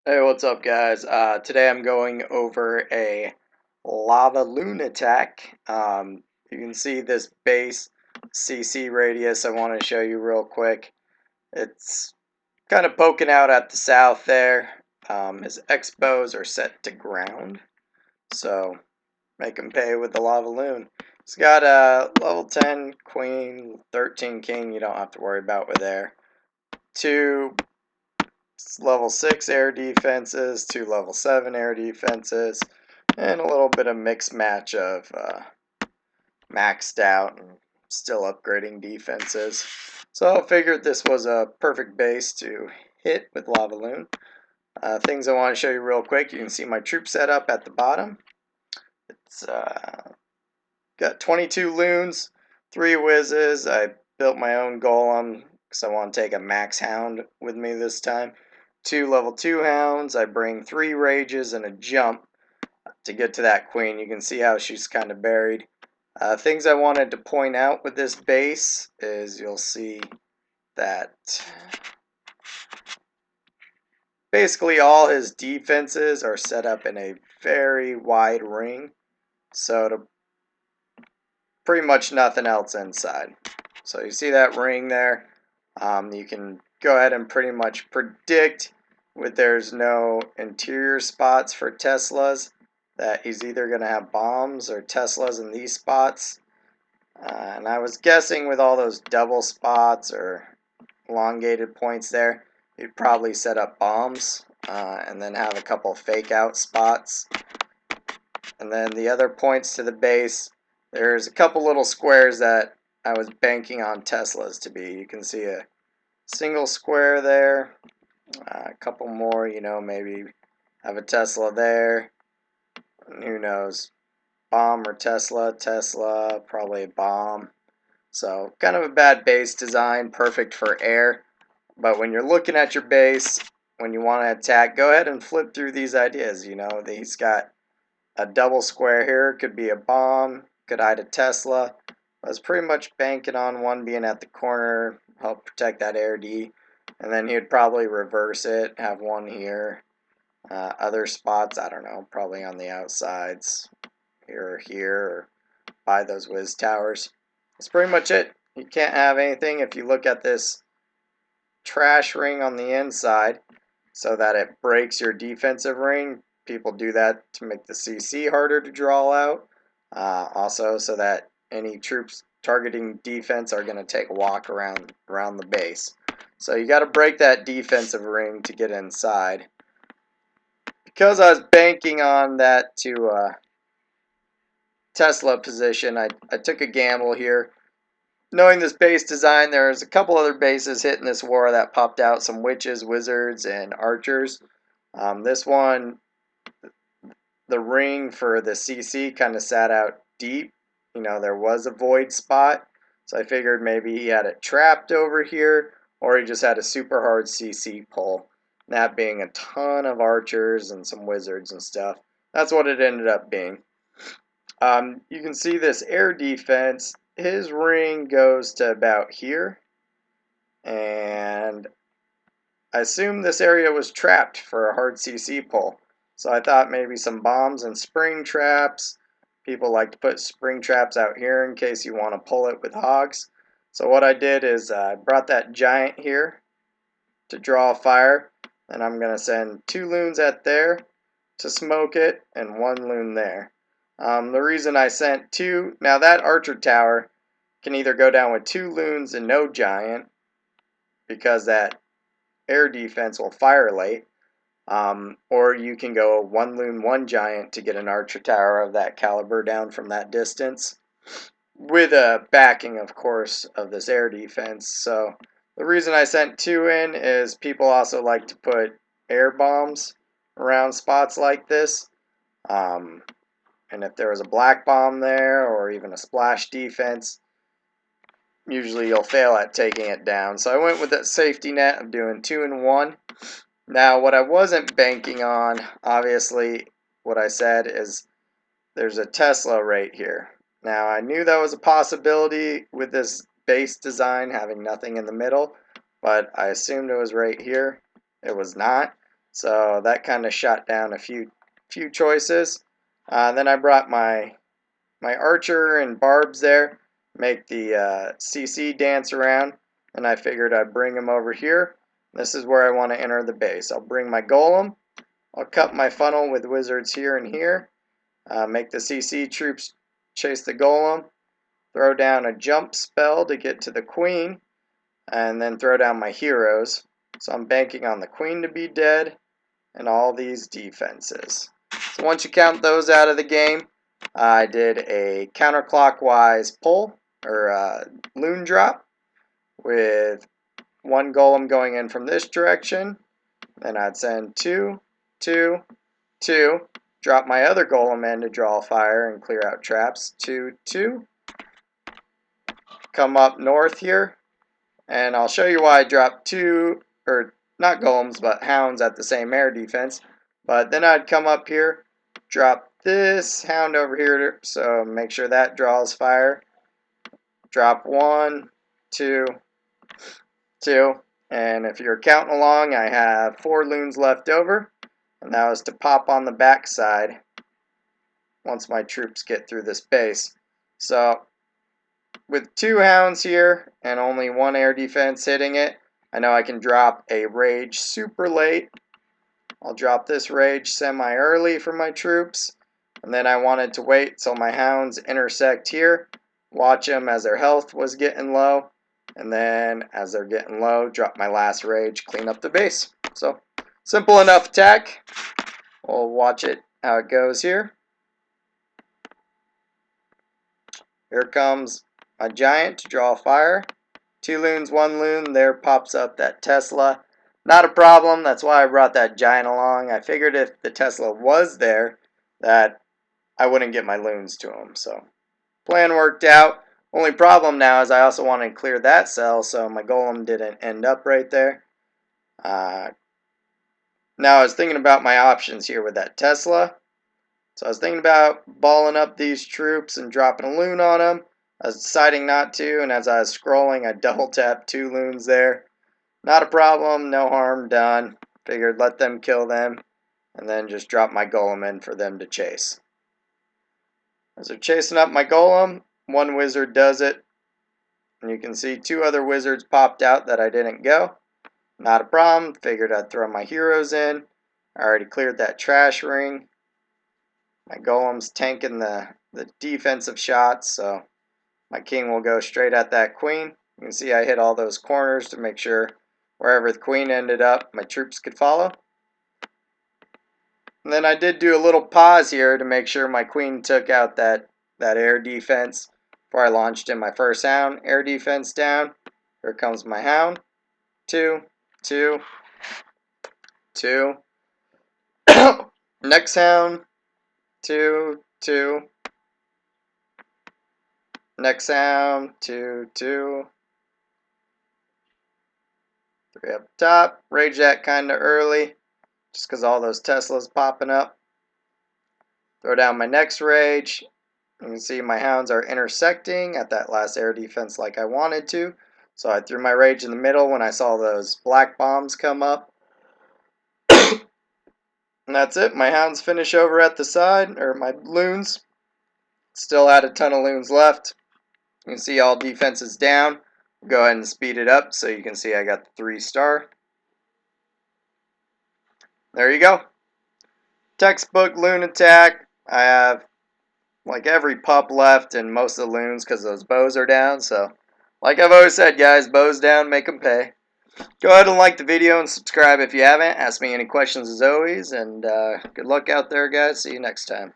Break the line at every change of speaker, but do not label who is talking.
Hey, what's up, guys? Today I'm going over a LavaLoon attack. You can see this base CC radius I want to show you real quick. It's kind of poking out at the south there. His X-bows are set to ground, so make him pay with the LavaLoon. He's got a level 10 queen, 13 king, you don't have to worry about with there. Two level 6 air defenses, 2 level 7 air defenses, and a little bit of mixed match of maxed out and still upgrading defenses. So I figured this was a perfect base to hit with LavaLoon. Things I want to show you real quick. You can see my troop setup at the bottom. It's got 22 loons, 3 whizzes. I built my own golem because I want to take a max hound with me this time. 2 level 2 hounds. I bring 3 rages and a jump to get to that queen. You can see how she's kind of buried. Things I wanted to point out with this base is you'll see that basically all his defenses are set up in a very wide ring. So to pretty much nothing else inside. So you see that ring there. You can go ahead and pretty much predict with there's no interior spots for Teslas that he's either going to have bombs or Teslas in these spots. And I was guessing with all those double spots or elongated points there, he'd probably set up bombs and then have a couple fake out spots. And then the other points to the base, there's a couple little squares that I was banking on Teslas to be. You can see a single square there, a couple more, maybe have a Tesla there, and who knows, bomb or Tesla, probably a bomb. So kind of a bad base design, perfect for air. But when you're looking at your base, when you want to attack, go ahead and flip through these ideas. He's got a double square here, could be a bomb, could hide a Tesla. I was pretty much banking on one being at the corner, help protect that air D. And then he would probably reverse it, have one here. Other spots, I don't know, probably on the outsides, here or here, or by those whiz towers. That's pretty much it. You can't have anything if you look at this trash ring on the inside so that it breaks your defensive ring. People do that to make the CC harder to draw out. Also so that any troops targeting defense are going to take a walk around the base. So you got to break that defensive ring to get inside. Because I was banking on that to Tesla position, I took a gamble here. Knowing this base design, there's a couple other bases hitting this war that popped out. Some witches, wizards, and archers. This one, the ring for the CC kind of sat out deep. There was a void spot. So I figured maybe he had it trapped over here, or he just had a super hard CC pull. That being a ton of archers and some wizards and stuff. That's what it ended up being. You can see this air defense. His ring goes to about here. And I assume this area was trapped for a hard CC pull. So I thought maybe some bombs and spring traps. People like to put spring traps out here in case you want to pull it with hogs. So what I did is I brought that giant here to draw fire. And I'm going to send 2 loons at there to smoke it and 1 loon there. The reason I sent 2, now that archer tower can either go down with 2 loons and no giant because that air defense will fire late, or you can go 1 loon, 1 giant to get an archer tower of that caliber down from that distance with a backing, of course, of this air defense. So the reason I sent 2 in is people also like to put air bombs around spots like this. And if there was a black bomb there or even a splash defense, usually you'll fail at taking it down. So I went with that safety net of doing 2 and 1. Now what I wasn't banking on, obviously, what I said is there's a Tesla right here. Now I knew that was a possibility with this base design having nothing in the middle, but I assumed it was right here. It was not. So that kind of shot down a few choices. Then I brought my archer and barbs there, make the CC dance around, and I figured I'd bring him over here. This is where I want to enter the base. I'll bring my golem. I'll cut my funnel with wizards here and here. Make the CC troops chase the golem. Throw down a jump spell to get to the queen. And then throw down my heroes. So I'm banking on the queen to be dead and all these defenses. So once you count those out of the game, I did a counterclockwise pull or loon drop with one golem going in from this direction. Then I'd send 2, 2, 2, drop my other golem in to draw fire and clear out traps. 2, 2. Come up north here, and I'll show you why I dropped 2, or not golems, but hounds at the same air defense. But then I'd come up here, drop this hound over here, so make sure that draws fire. Drop 1, 2, 2. And if you're counting along, I have 4 loons left over. And that was to pop on the back side once my troops get through this base. So with 2 hounds here and only 1 air defense hitting it, I know I can drop a rage super late. I'll drop this rage semi-early for my troops. And then I wanted to wait till my hounds intersect here. Watch them as their health was getting low. And then as they're getting low, drop my last rage, clean up the base. So simple enough attack. We'll watch it how it goes here. Here comes a giant to draw fire. 2 loons, 1 loon. There pops up that Tesla. Not a problem. That's why I brought that giant along. I figured if the Tesla was there, that I wouldn't get my loons to him. So plan worked out. Only problem now is I also wanted to clear that cell, so my golem didn't end up right there. Now I was thinking about my options here with that Tesla. So I was thinking about balling up these troops and dropping a loon on them. I was deciding not to, and as I was scrolling, I double tapped 2 loons there. Not a problem, no harm done. Figured let them kill them, and then just drop my golem in for them to chase. As they're chasing up my golem, 1 wizard does it. And you can see 2 other wizards popped out that I didn't go. Not a problem, figured I'd throw my heroes in. I already cleared that trash ring. My golem's tanking the defensive shots, so my king will go straight at that queen. You can see I hit all those corners to make sure wherever the queen ended up, my troops could follow. And then I did do a little pause here to make sure my queen took out that air defense before I launched in my first hound. Air defense down. Here comes my hound. 2, 2, 2. Next hound. 2, 2. Next sound, 2, 2. 3 up top. Rage that kind of early, just because all those Teslas popping up. Throw down my next rage. You can see my hounds are intersecting at that last air defense like I wanted to. So I threw my rage in the middle when I saw those black bombs come up. And that's it. My hounds finish over at the side, or my loons. Still had a ton of loons left. You can see all defenses down. Go ahead and speed it up so you can see I got the 3-star. There you go. Textbook loon attack. I have like every pup left and most of the loons because those bows are down. So like I've always said, guys, bows down, make them pay. Go ahead and like the video and subscribe if you haven't. Ask me any questions as always. And good luck out there, guys. See you next time.